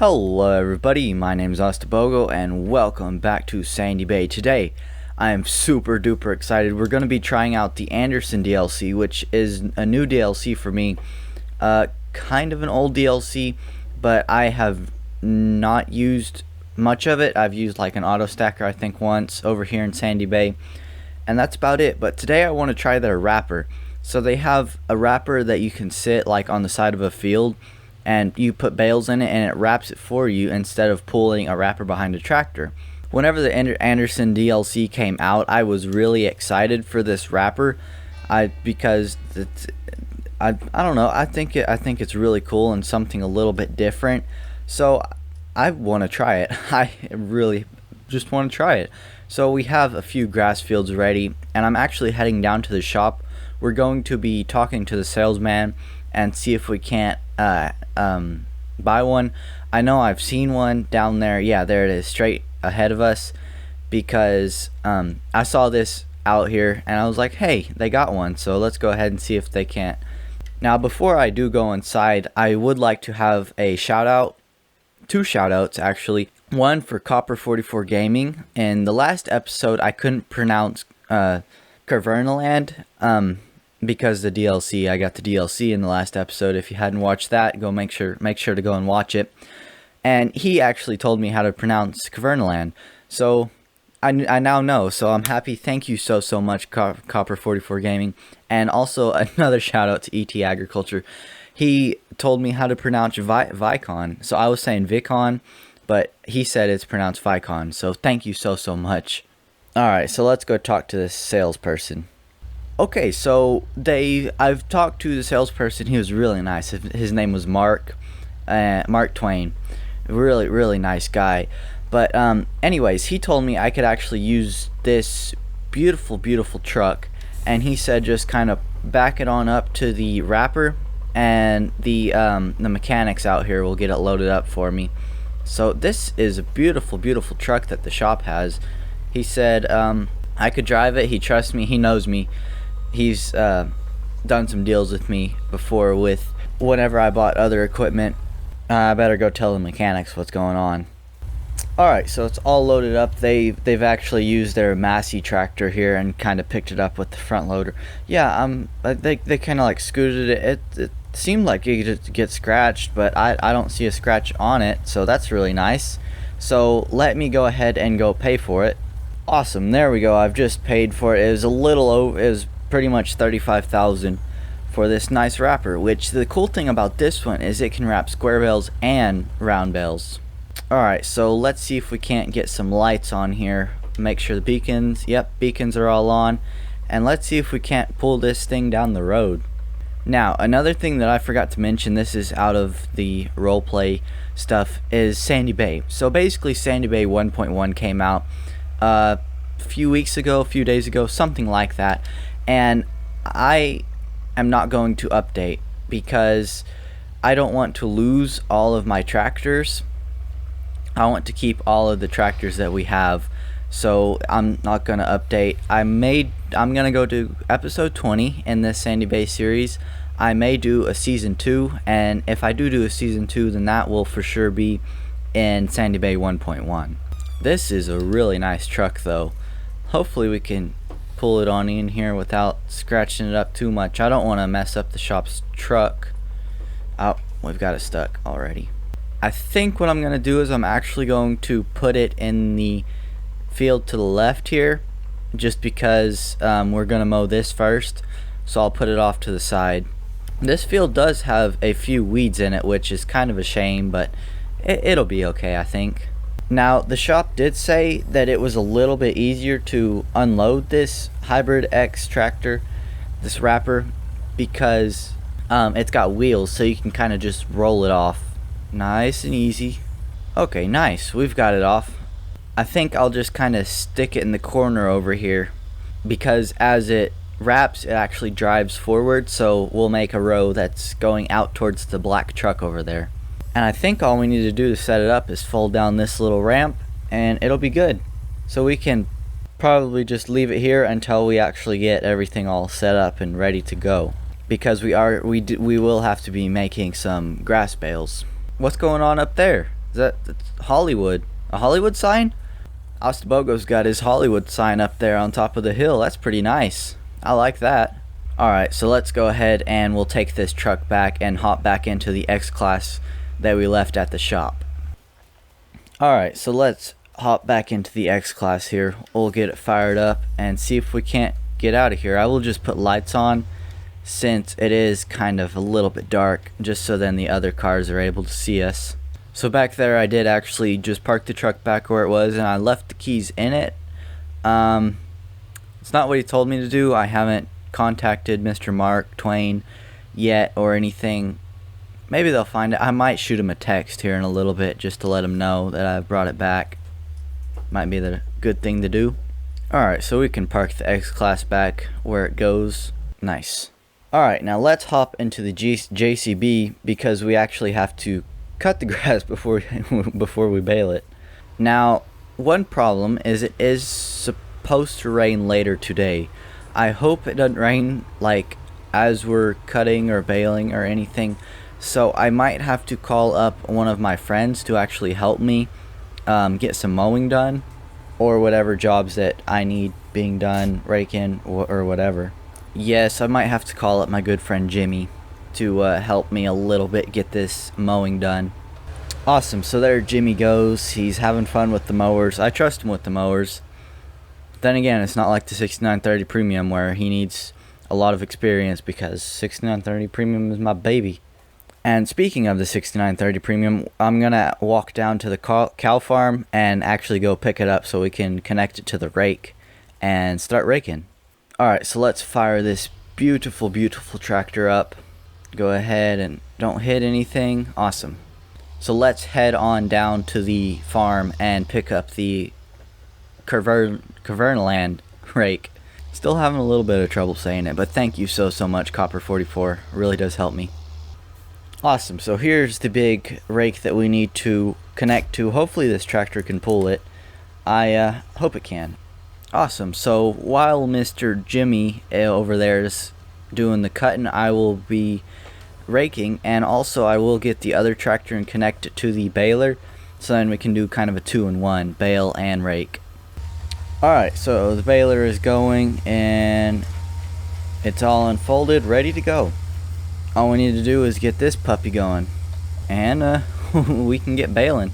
Hello everybody, my name is Austibogo and welcome back to Sandy Bay. Today I am super duper excited. We're going to be trying out the Anderson DLC, which is a new DLC for me. Kind of an old DLC, but I have not used much of it. I've used like an auto stacker I think once over here in Sandy Bay, and that's about it. But today I want to try their wrapper. So they have a wrapper that you can sit like on the side of a field, and you put bales in it and it wraps it for you instead of pulling a wrapper behind a tractor. Whenever the Anderson DLC came out, I was really excited for this wrapper, because I don't know, I think it's really cool and something a little bit different. So I want to try it. I really just want to try it. So we have a few grass fields ready, and I'm actually heading down to the shop. We're going to be talking to the salesman and see if we can't buy one. I know I've seen one down there. Yeah, there it is, straight ahead of us, because I saw this out here and I was like, hey, they got one, so let's go ahead and see if they can't. Now before I do go inside, I would like to have a shout out, two shout outs actually. One for Copper44 Gaming. In the last episode I couldn't pronounce Cavernaland because the DLC, I got the DLC in the last episode. If you hadn't watched that, go make sure to go and watch it. And he actually told me how to pronounce Cavernaland, so I now know. So I'm happy. Thank you so much, Copper44 Gaming. And also another shout out to ET Agriculture. He told me how to pronounce Vicon. So I was saying Vicon, but he said it's pronounced Vicon. So thank you so much. Alright, so let's go talk to this salesperson. Okay, so I've talked to the salesperson. He was really nice. His name was Mark Twain. Really nice guy. But anyways, he told me I could actually use this beautiful truck, and he said just kind of back it on up to the wrapper, and the mechanics out here will get it loaded up for me. So this is a beautiful truck that the shop has. He said I could drive it. He trusts me. He knows me. He's done some deals with me before with whenever I bought other equipment. I better go tell the mechanics what's going on. Alright, so it's all loaded up. They've actually used their Massey tractor here and kind of picked it up with the front loader. Yeah, they kind of like scooted it. It seemed like it could get scratched, but I don't see a scratch on it, so that's really nice. So let me go ahead and go pay for it. Awesome, there we go. I've just paid for it. It was a little over, it was pretty much $35,000 for this nice wrapper, which the cool thing about this one is it can wrap square bales and round bales. Alright, so let's see if we can't get some lights on here. Make sure the beacons, yep, beacons are all on. And let's see if we can't pull this thing down the road. Now, another thing that I forgot to mention, this is out of the roleplay stuff, is Sandy Bay. So basically Sandy Bay 1.1 came out a few days ago, something like that. And I am not going to update because I don't want to lose all of my tractors. I want to keep all of the tractors that we have, so I'm not going to update. I'm going to go to episode 20 in this Sandy Bay series. I may do a season 2, and if I do a season 2, then that will for sure be in Sandy Bay 1.1. This is a really nice truck though. Hopefully we can pull it on in here without scratching it up too much. I don't want to mess up the shop's truck. Oh, we've got it stuck already. I think what I'm going to do is I'm actually going to put it in the field to the left here, just because we're going to mow this first, so I'll put it off to the side. This field does have a few weeds in it, which is kind of a shame, but it'll be okay, I think. Now, the shop did say that it was a little bit easier to unload this Hybrid XTractor, this wrapper, because it's got wheels, so you can kind of just roll it off. Nice and easy. Okay, nice. We've got it off. I think I'll just kind of stick it in the corner over here, because as it wraps, it actually drives forward, so we'll make a row that's going out towards the black truck over there. And I think all we need to do to set it up is fold down this little ramp, and it'll be good. So we can probably just leave it here until we actually get everything all set up and ready to go, because we will have to be making some grass bales. What's going on up there? That's Hollywood? A Hollywood sign? Austibogo's got his Hollywood sign up there on top of the hill. That's pretty nice. I like that. Alright, so let's go ahead and we'll take this truck back and hop back into the X-Class that we left at the shop. Alright, so let's hop back into the X-Class here. We'll get it fired up and see if we can't get out of here. I will just put lights on since it is kind of a little bit dark, just so then the other cars are able to see us. So back there I did actually just park the truck back where it was, and I left the keys in it. It's not what he told me to do. I haven't contacted Mr. Mark Twain yet or anything. Maybe they'll find it. I might shoot him a text here in a little bit just to let him know that I've brought it back. Might be the good thing to do. Alright, so we can park the X-Class back where it goes. Nice. Alright, now let's hop into the JCB because we actually have to cut the grass before we bale it. Now, one problem is it is supposed to rain later today. I hope it doesn't rain like as we're cutting or baling or anything. So I might have to call up one of my friends to actually help me get some mowing done or whatever jobs that I need being done, raking or whatever. Yes, I might have to call up my good friend Jimmy to help me a little bit get this mowing done. Awesome, so there Jimmy goes. He's having fun with the mowers. I trust him with the mowers. But then again, it's not like the 6930 Premium where he needs a lot of experience because 6930 Premium is my baby. And speaking of the 6930 Premium, I'm going to walk down to the cow farm and actually go pick it up so we can connect it to the rake and start raking. Alright, so let's fire this beautiful, beautiful tractor up. Go ahead and don't hit anything. Awesome. So let's head on down to the farm and pick up the Cavernaland rake. Still having a little bit of trouble saying it, but thank you so much, Copper44. It really does help me. Awesome, so here's the big rake that we need to connect to. Hopefully this tractor can pull it. I hope it can. Awesome, so while Mr. Jimmy over there is doing the cutting, I will be raking, and also I will get the other tractor and connect it to the baler, so then we can do kind of a 2-in-1, bale and rake. Alright, so the baler is going, and it's all unfolded, ready to go. All we need to do is get this puppy going, and we can get baling.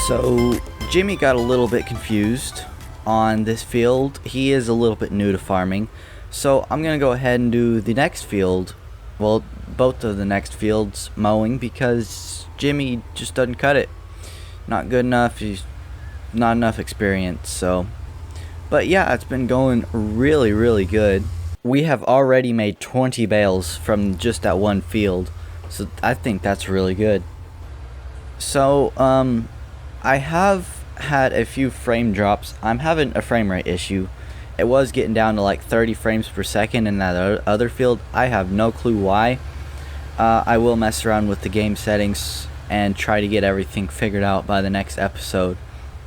So Jimmy got a little bit confused on this field. He is a little bit new to farming, so I'm gonna go ahead and do the next field, well, both of the next fields mowing, because Jimmy just doesn't cut it. Not good enough. He's not enough experience. So, but yeah, it's been going really good. We have already made 20 bales from just that one field, so I think that's really good. So I have had a few frame drops. I'm having a frame rate issue. It was getting down to like 30 frames per second in that other field. I have no clue why. I will mess around with the game settings and try to get everything figured out by the next episode.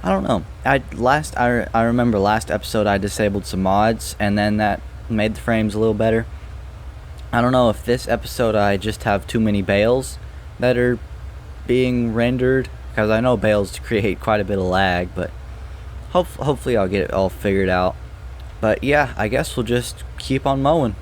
I don't know. I remember last episode I disabled some mods, and then that made the frames a little better. I don't know if this episode I just have too many bales that are being rendered, because I know bales create quite a bit of lag, but hopefully I'll get it all figured out. But yeah, I guess we'll just keep on mowing.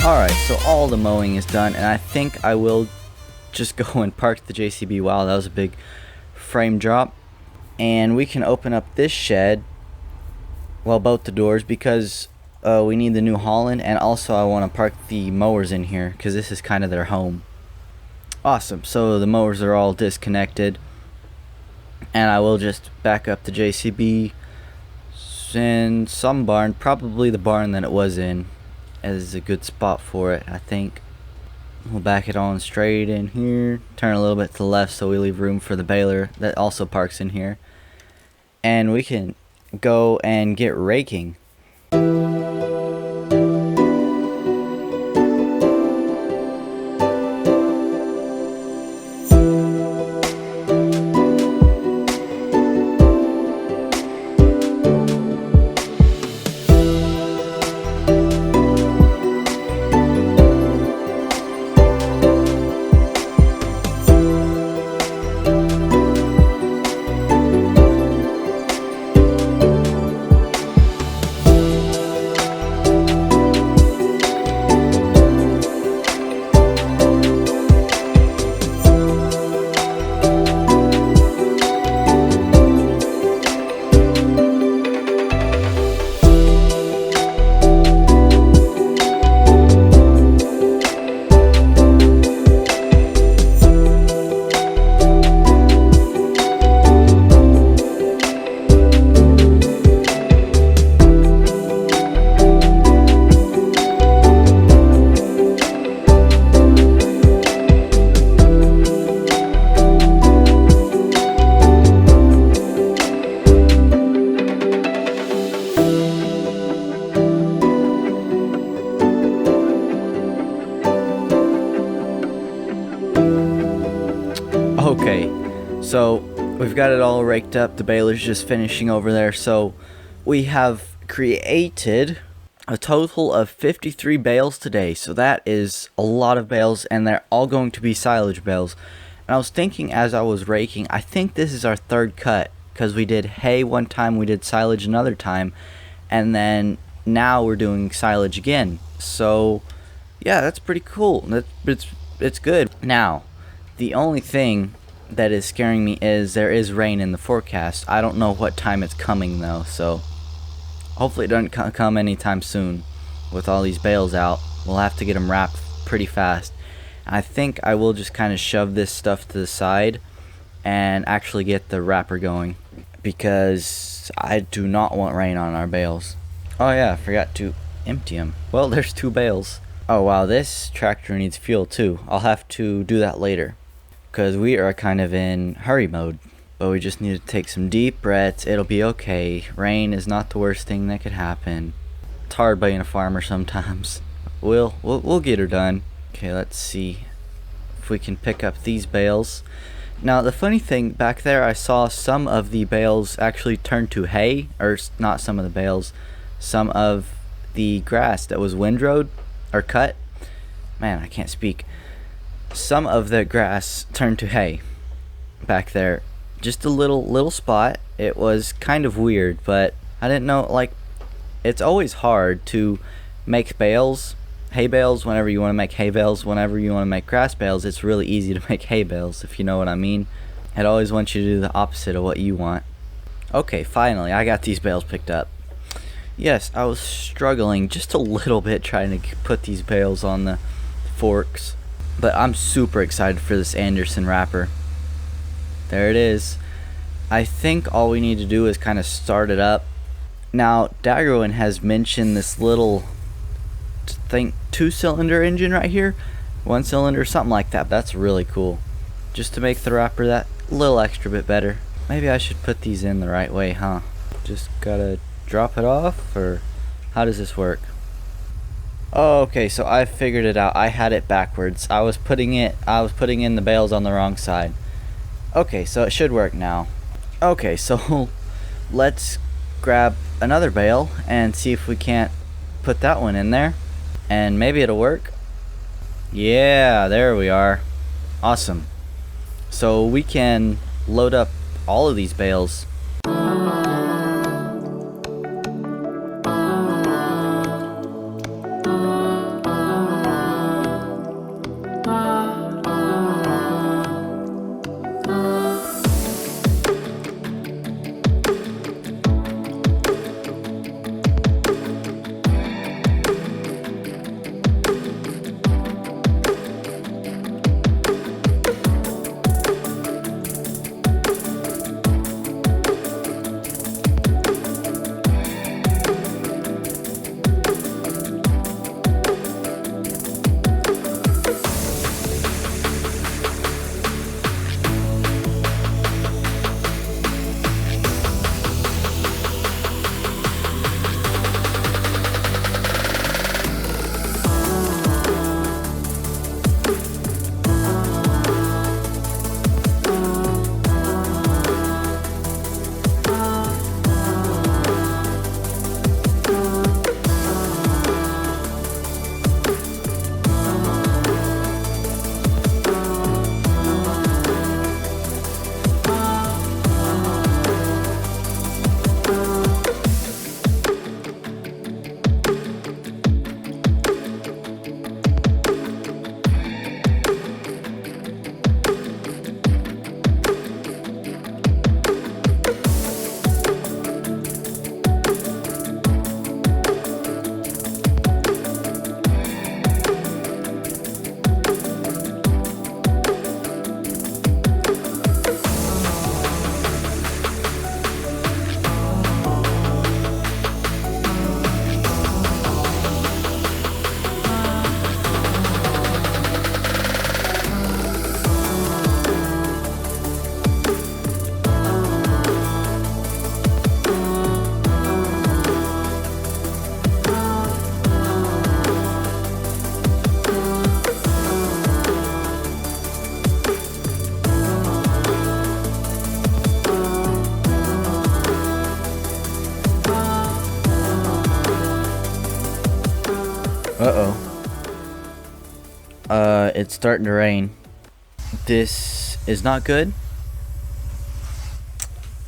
Alright, so all the mowing is done, and I think I will just go and park the JCB. Wow, that was a big frame drop. And we can open up this shed, well, both the doors, because we need the New Holland, and also I want to park the mowers in here, because this is kind of their home. Awesome, so the mowers are all disconnected, and I will just back up the JCB in some barn, probably the barn that it was in, as a good spot for it, I think. We'll back it on straight in here, turn a little bit to the left so we leave room for the baler that also parks in here, and we can go and get raking. Okay, so we've got it all raked up. The baler's just finishing over there. So we have created a total of 53 bales today. So that is a lot of bales, and they're all going to be silage bales. And I was thinking as I was raking, I think this is our third cut, because we did hay one time, we did silage another time, and then now we're doing silage again. So yeah, that's pretty cool. It's good. Now, the only thing that is scaring me is there is rain in the forecast. I don't know what time it's coming though, so hopefully it doesn't come anytime soon. With all these bales out, we'll have to get them wrapped pretty fast. I think I will just kind of shove this stuff to the side and actually get the wrapper going, because I do not want rain on our bales. Oh yeah, I forgot to empty them. Well, there's 2 bales. Oh wow, this tractor needs fuel too. I'll have to do that later, because we are kind of in hurry mode. But we just need to take some deep breaths. It'll be okay. Rain is not the worst thing that could happen. It's hard being a farmer sometimes. We'll get her done. Okay, let's see if we can pick up these bales. Now the funny thing, back there I saw some of the bales actually turn to hay, or not some of the bales, some of the grass that was windrowed or cut. Man, I can't speak. Some of the grass turned to hay back there. Just a little spot. It was kind of weird, but I didn't know, like, it's always hard to make bales, hay bales, whenever you want to make hay bales. Whenever you want to make grass bales, it's really easy to make hay bales, if you know what I mean. It always wants you to do the opposite of what you want. Okay, finally, I got these bales picked up. Yes, I was struggling just a little bit trying to put these bales on the forks, but I'm super excited for this Anderson wrapper. There it is. I think all we need to do is kind of start it up. Now, Daggerwin has mentioned this little, think, 2-cylinder engine right here, 1-cylinder, something like that. That's really cool. Just to make the wrapper that little extra bit better. Maybe I should put these in the right way, huh? Just gotta drop it off, or how does this work? Oh, okay, so I figured it out. I had it backwards. I was putting in the bales on the wrong side. Okay, so it should work now. Okay, so let's grab another bale and see if we can't put that one in there, and maybe it'll work. Yeah, there we are. Awesome. So we can load up all of these bales. It's starting to rain. This is not good.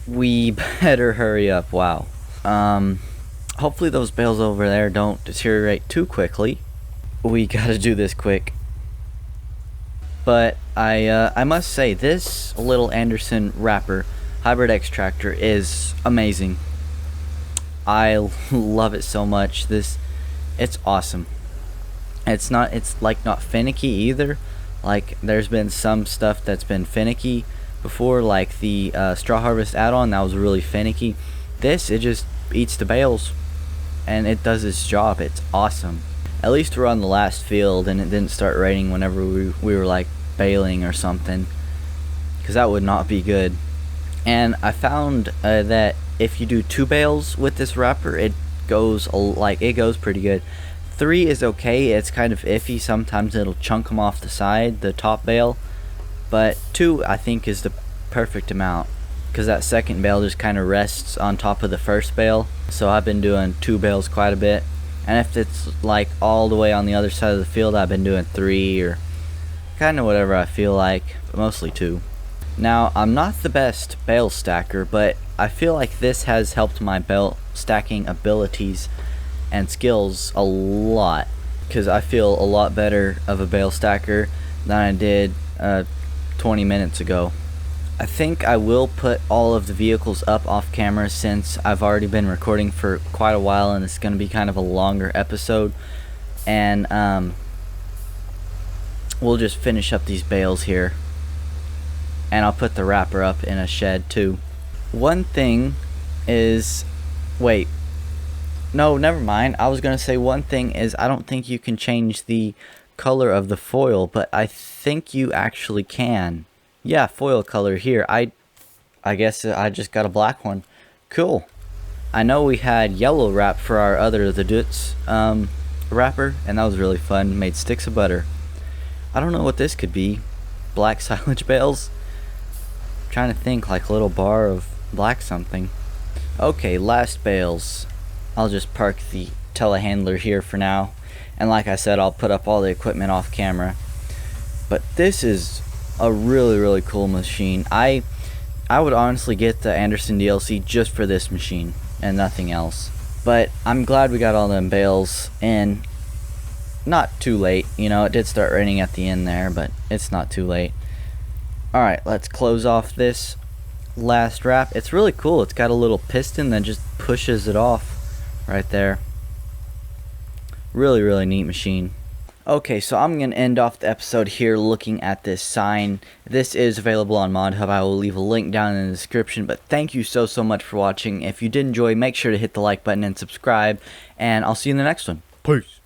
We better hurry up. Wow. Hopefully those bales over there don't deteriorate too quickly. We gotta do this quick. But I must say, this little Anderson wrapper, Hybrid XTractor, is amazing. I love it so much. It's awesome. It's like not finicky either. Like, there's been some stuff that's been finicky before, like the straw harvest add-on, that was really finicky. This, it just eats the bales and it does its job. It's awesome. At least we're on the last field and it didn't start raining whenever we were like baling or something, because that would not be good. And I found that if you do 2 bales with this wrapper, it goes pretty good. 3 is okay. It's kind of iffy. Sometimes it'll chunk them off the side, the top bale, but 2 I think is the perfect amount, because that second bale just kind of rests on top of the first bale. So I've been doing 2 bales quite a bit, and if it's like all the way on the other side of the field, I've been doing 3 or kind of whatever I feel like, but mostly 2. Now, I'm not the best bale stacker, but I feel like this has helped my bale stacking abilities and skills a lot, because I feel a lot better of a bale stacker than I did 20 minutes ago. I think I will put all of the vehicles up off camera, since I've already been recording for quite a while and it's going to be kind of a longer episode, and we'll just finish up these bales here, and I'll put the wrapper up in a shed too. One thing is, wait, no, never mind. I was gonna say one thing is I don't think you can change the color of the foil, but I think you actually can. Yeah, foil color here. I guess I just got a black one. Cool. I know we had yellow wrap for our other the Dutz wrapper, and that was really fun. Made sticks of butter. I don't know what this could be. Black silage bales? I'm trying to think, like a little bar of black something. Okay, last bales. I'll just park the telehandler here for now, and like I said, I'll put up all the equipment off camera. But this is a really cool machine. I would honestly get the Anderson DLC just for this machine and nothing else. But I'm glad we got all them bales in. Not too late, you know, it did start raining at the end there, but it's not too late. Alright, let's close off this last wrap. It's really cool. It's got a little piston that just pushes it off right there. Really neat machine. Okay, so I'm going to end off the episode here looking at this sign. This is available on ModHub. I will leave a link down in the description. But thank you so much for watching. If you did enjoy, make sure to hit the like button and subscribe. And I'll see you in the next one. Peace.